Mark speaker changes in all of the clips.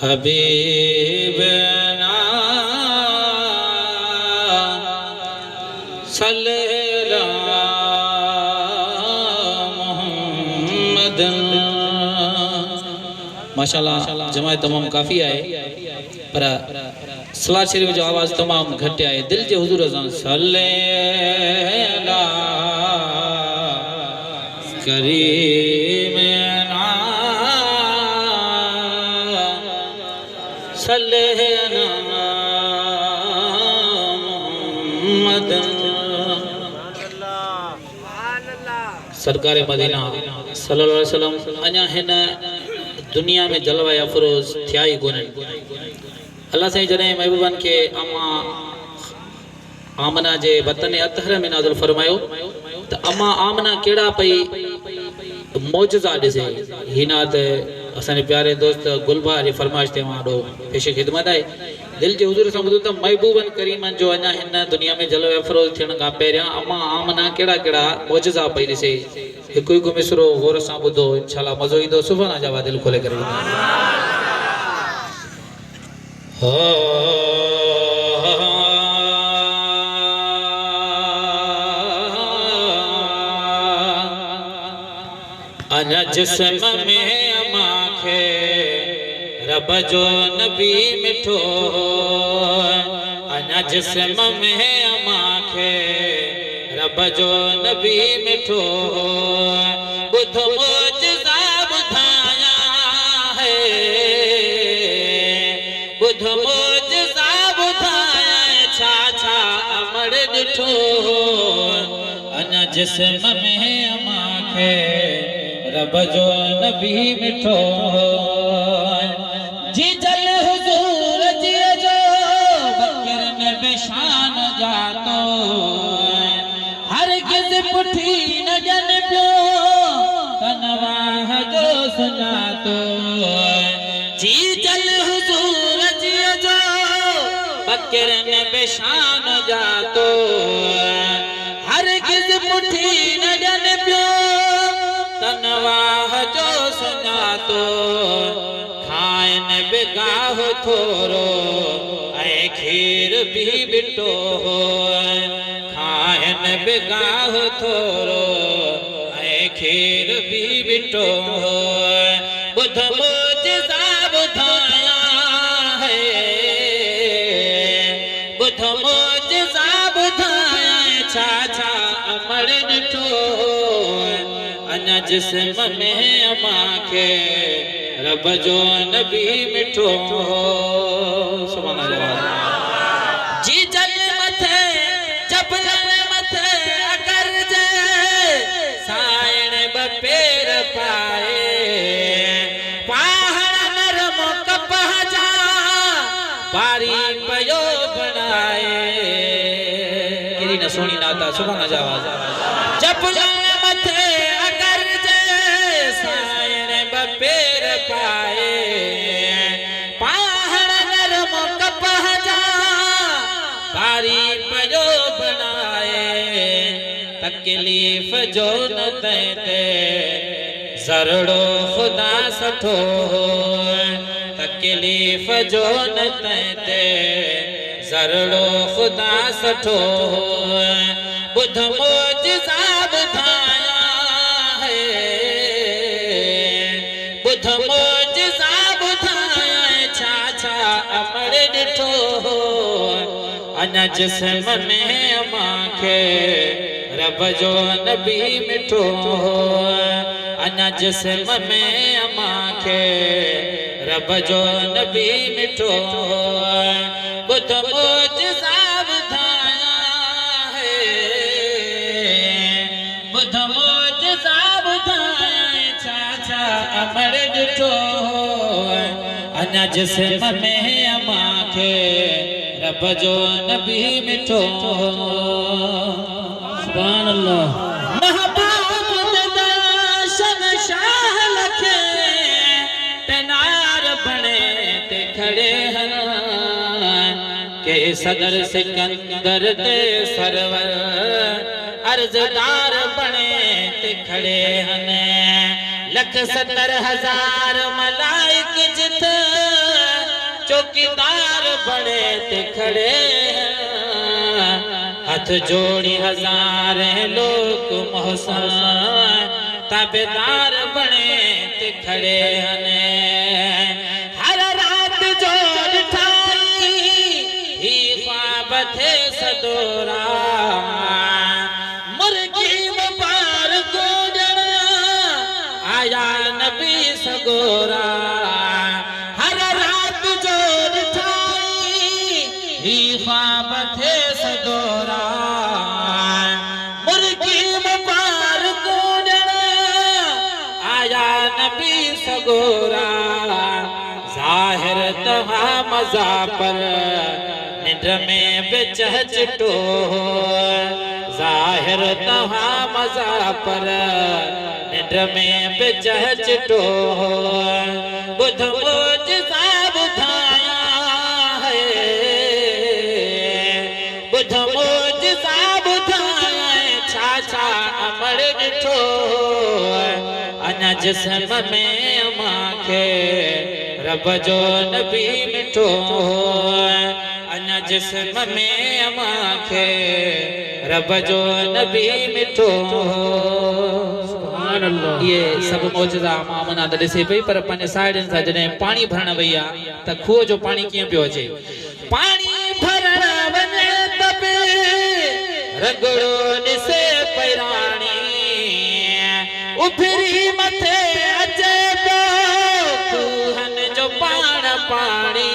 Speaker 1: हबीबना सल्लल्लाहु मुहम्मद। माशाअल्लाह जमात तमाम काफ़ी है पर सलात शरीफ जो आवाज़ तमाम घट है। दिल के हुजूर अज़ान सल्लल्लाहु करीमना मुहम्मद। सरकार मदीना सल्लल्लाहु अलैहि वसल्लम अञा हिन दुनिया में जलवा अफरोज थिया ही कोन्हनि। अल्लाह साईं जॾहिं महबूबन के अम्मा आमना जे वतन अतहर में नाज़िल फरमायो त अम्मा आमना केड़ा पई मौजज़ा ॾिसे। हिना त असांजे प्यारे दोस्त गुलबा जी फरमाइश ते मां ॾो पेश ख़िदमत आहे। दिल जे हुजूर सां ॿुधो त महबूबन करीमन जो अञा हिन दुनिया में जलवा अफरोज थियण खां पहिरियां अम्मा आमना केड़ा केड़ा मौजज़ा पई ॾिसे। हिकु हिकु मिसरो गौर सां ॿुधो, इंशाअल्लाह मज़ो ईंदो। सुभान जा दिल खोले करे अञा जिस्म में अम्मा खे रब जो नबी मिठो। अञा जिस्म में अम्मा खे रब जो नबी मिठो। बुध मौजज़ा ॿुधाया है, बुध मौजज़ा ॿुधाया छा छा अमर ॾिठो। अञा जिस्म में अम्मा खे रब जो नबी मिठो। जी जल हुजूर जी जो बकर ने बेशान जातो। हरगिज़ पुठी न ॼन पियो तनवाह जो सुञातो। जी जल हुजूर जी जो बकर ने बेशान जातो। हरगिज़ पुठी न ॼन पियो तनवाह जो सुञातो। खाइन बिगाह थोरो ऐं खीर भी बिटो। खाइन बिगाह थोरो ऐं खीर भी बिटो। बुध मौजज़ा ॿुधाया है, बुध मौजज़ा ॿुधाया छा छा अमर ॾिठो। अञा जिस्म में अम्मा खे रब जो नबी मिठो। सुभान अल्लाह। जी जल मथे जबलन मथे अगर जे साइण बपेर पाए। पहाड़ नरम कपह जा बारी पयो बनाए। केड़ी न सोनी नाता। सुभान अल्लाह। जबलन मथे पेर पाए। पहाड़ नरम कपह जा बारी पयो बनाए। तकलीफ़ जो न ते ज़रड़ो खुदा सठो। तकलीफ़ जो न ते ज़रड़ो खुदा सठो। बुध मौजज़ा ॿुधाया है, बुध मौजज़ा ॿुधाया छा छा अमर ॾिठो। अञा जिस्म में अम्मा खे रब जो नबी मिठो। अञा जिस्म में अम्मा खे रब जो नबी मिठो। बुध मौजज़ा ॿुधाया है, बुध मौजज़ा ॿुधाया छा छा अमर ॾिठो। अञा जिस्म में अम्मा खे रब जो नबी मिठो। सुभान अल्लाह। महबूब दर्शन शाह लखे तनार बने ते खड़े हैं। के सदर सिकंदर ते सरवर अर्जदार बने ते खड़े हैं। 1,70,000 मलाइक जित चौकीदार बड़े ते खड़े हैं, हाथ जोड़ी हजार लोग मोहसन ताबेदार बने ते खड़े हैं। हर रात जोड़ ठाई ही ख्वाब थे सदोरा, मुर्गी मुबार गोजन आया नबी सगोरा। हर रात जोड़ ठाई ही ख्वाब थे सदोरा, मुर्गी मुबार गोजन आया नबी सगोरा। जाहिर तहा मजा पर निंद में बेचहचटो, जाहिर तहा मजा पर निंद में बेचहचटो। बुध मोजज़ा बुधाया है, बुध मोजज़ा बुधाया है, छा अमर ॾिठो। अञा जिस्म में मांखे रब जो नबी मिठो, अञा जिस्म में मांखे रब जो नबी मिठो। ये सब मौजज़ा आमना त ॾिसे पई, पर पंहिंजे साहेड़ियुनि सां जॾहिं पाणी भरण वई आहे त खूह जो पाणी कीअं पियो अचे। पाणी भरण वञे त बि रगड़ो ॾिसे पैराणी, उभरी मथे अचे पियो खूहनि जो पाण पाणी।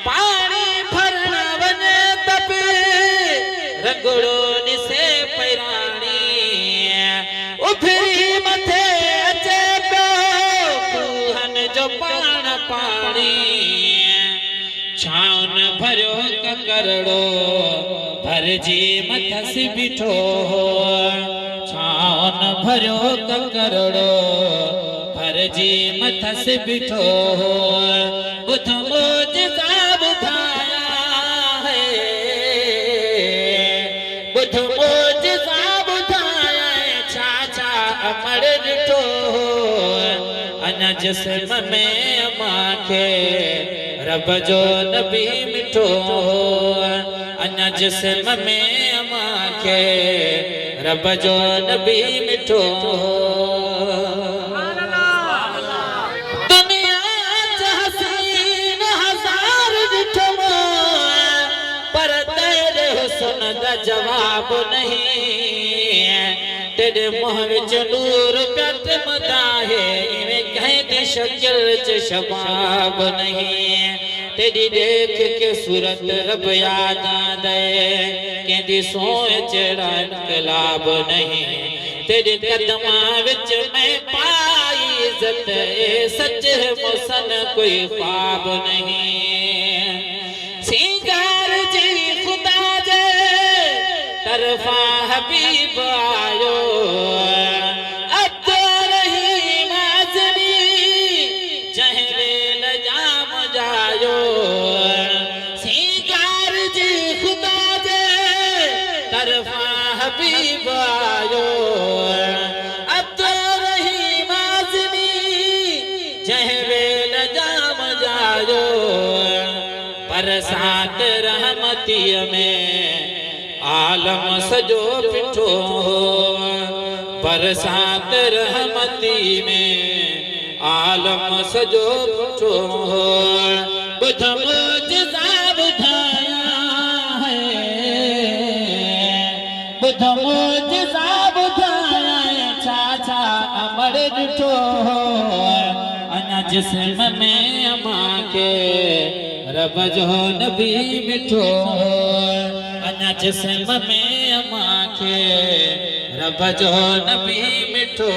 Speaker 1: पाणी भरण वञे त बि रगड़ो ॾिसे पैराणी, उभरी मथे अचे पियो खूहनि जो पाण पाणी। छाउन भरियो ककरड़ो भरजी मथसि बीठो, छाउन भरियो ककरड़ो भरजी मथसि बीठो। बुध मोजज़ा बुधाया है, बुध मोजज़ा बुधाया है, छा अमर ॾिठो। अञा जिस्म में मांखे रब जो नबी मिठो, अञा जिस्म में मांखे रब जो नबी मिठो। दुनिया च हसीन हजार ॾिठो, पर तेरे हुस्न दा जवाब नहीं। तेरे मुंह विच नूर पिया टिमदा है, इवें कंहिं दी शक्ल च शबाब नहीं। तेरी देख के सूरत रब याद आंदे, कंहिंदी सोच जहिड़ा इनकलाब नहीं। तेरे कदमां विच मैं पाई इज्जत, सच मुसन कोई ख्वाब नहीं। सिंगार जी खुदा जे तरफा हबीब आयो, अब्दुर रहीम आज़मी जंहिं वेल जाम जायो। सिंगार जी खुदा जे तरफा हबीब आयो, अब्दुर रहीम आज़मी जंहिं वेल जाम जायो। बरसात रहमतीअ में आलम सजो पिठो, बरसात रहमती में आलम सजो पिठो। बुध मोजज़ा बुधाया है, बुध मोजज़ा बुधाया है, छा अमर ॾिठो। अञा जिस्म में मांखे रब जो नबी मिठो, अञा जिस्म में मांखे रब जो नबी मिठो।